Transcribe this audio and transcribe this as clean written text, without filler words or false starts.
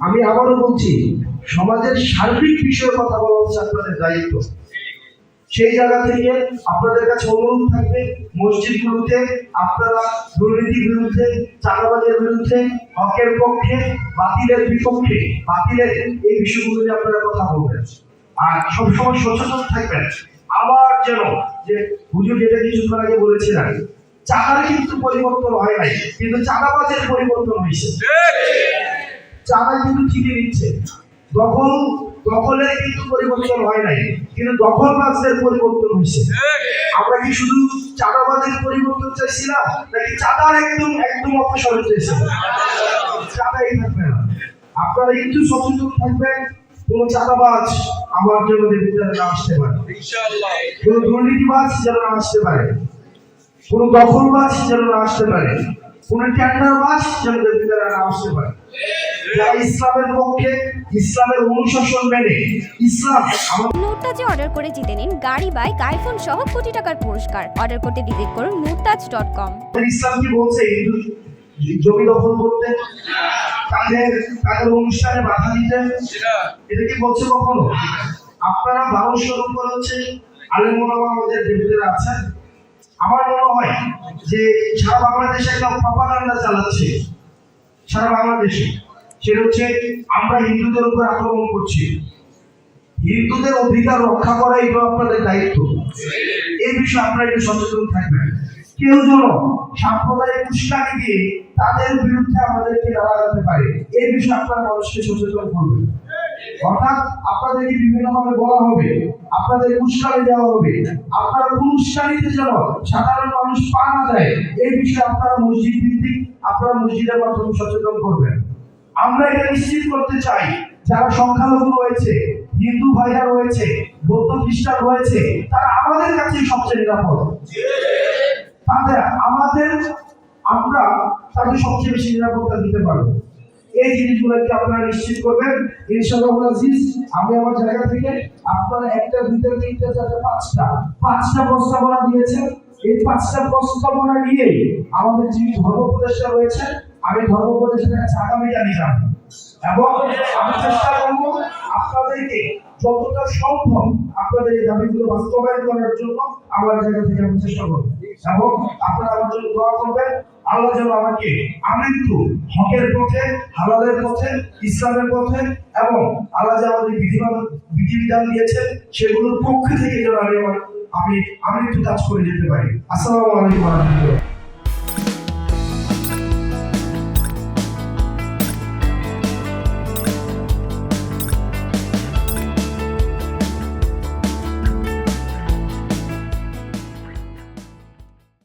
আমি আবারও বলছি, সমাজের সার্বিক বিষয়ে কথা বলা হচ্ছে আপনাদের দায়িত্ব। সেই জায়গা থেকে আপনাদের কাছে অনুরোধ থাকবে, মসজিদগুলোতে আপনারা দুর্নীতির বিরুদ্ধে, চাঁদাবাজের বিরুদ্ধে, হকের পক্ষে, বাতিলের বিপক্ষে, বাতিলের এই বিষয়গুলো নিয়ে আপনারা কথা বলবেন। আর সবসময় সচেতন থাকবেন। আবার যেন যে হুজুর যেটা কিছুক্ষণ আগে বলেছিলেন, চাঁদার কিন্তু পরিবর্তন হয় নাই, কিন্তু চাঁদাবাজের পরিবর্তন হয়েছে। চাঁদা কিন্তু ঠিকই নিচ্ছে, দখলের কিন্তু পরিবর্তন হয় নাই, কিন্তু দখলবাজদের পরিবর্তন হয়েছে। আমরা কি শুধু চাঁদাবাজের পরিবর্তন চাইছিলাম, নাকি চাঁদার একদম অপসারণ চাইছিলাম? চাঁদাই থাকবে না। আপনারা একটু সচেতন থাকবেন, কোন চাঁদাবাজ আমার জন্য বিদ্যালয়ে না আসতে পারে, কোন দুর্নীতিবাজ যেন না আসতে পারে, কোন দখলবাজ যেন না আসতে পারে, কোন টেন্ডারবাজ যেন বিদ্যালয়ে না আসতে পারে। যারা ইসলামের পক্ষে, ইসলামের অনুশাসন মেনে ইসলাম মুরতাজে অর্ডার করে জিতে নিন গাড়ি, বাইক, আইফোন সহ কোটি টাকার পুরস্কার। অর্ডার করতে ভিজিট করুন murtaj.com। ইসলাম কি বলছে জমি দখল করতে, তাদের অনুষ্ঠানে বাধা দিতে? এটা কি বলছে কখনো? আপনারা মানুষ উপর হচ্ছে আলেম ওলামা আমাদের বিরুদ্ধে আছেন। আমার মনে হয় যে সারা বাংলাদেশে একটা প্রপাগান্ডা চালাচ্ছে সারা বাংলাদেশে, সেটা হচ্ছে আমরা হিন্দুদের উপর আক্রমণ করছি। হিন্দুদের অধিকার রক্ষা করা এটা আপনাদের দায়িত্ব। এই বিষয়ে আপনারা একটু সচেতন থাকবেন। কেউ যেন সাম্প্রদায়িক উস্কানি দিয়ে তাদের বিরুদ্ধে আমাদেরকে লড়াতে পারে, এই বিষয়ে আপনারা মানুষকে সচেতন করবেন। অর্থাৎ আপনাদেরকে বিভিন্নভাবে বলা হবে, আপনাদের উস্কানি দেওয়া হবে, আপনারা কোন উস্কানিতে যেন সাধারণ মানুষ পা না দেয়, এই বিষয়ে আপনারা মসজিদ ভিত্তিক আপনারা মসজিদের মাধ্যমে সচেতন করবেন। আমরা এটা নিশ্চিত করতে চাই, যারা সংখ্যালঘু রয়েছে, হিন্দু ভাইরা রয়েছে, বৌদ্ধ খ্রিস্টান রয়েছে, তারা আমাদের কাছে সবচেয়ে নিরাপদ। আমরা তাদের সবচেয়ে বেশি নিরাপত্তা দিতে পারবো। এই জিনিসগুলোকে আপনারা নিশ্চিত করবেন ইনশাআল্লাহ আজিজ। আমি আমার জায়গা থেকে আপনারা একটা, দুইটা, তিনটা, চারটা, পাঁচটা প্রস্তাবনা দিয়েছেন। এই পাঁচটা প্রস্তাবনা নিয়ে আমাদের যিনি ধর্ম উপদেষ্টা রয়েছেন, আমি ধর্ম উপদেষ্টার কাছে আগামী জানিয়ে যাব, এবং আমি চেষ্টা করব আপনাদেরকে যতটা সম্ভব আপনাদের এই দাবিগুলো বাস্তবায়ন করার জন্য আমার জায়গা থেকে আমি চেষ্টা করব। এবং আপনারা আমার জন্য দোয়া করবেন, আল্লাহ যেন আমাকে আমৃত্যু হকের পথে, হালালের পথে, ইসলামের পথে, এবং আল্লাহ যে আমাদের বিধিবিধান দিয়েছেন সেগুলোর পক্ষে থেকে যেন আমি আমৃত্যু কাজ করে যেতে পারি। আসসালামু আলাইকুম ওয়া রাহমাতুল্লাহ।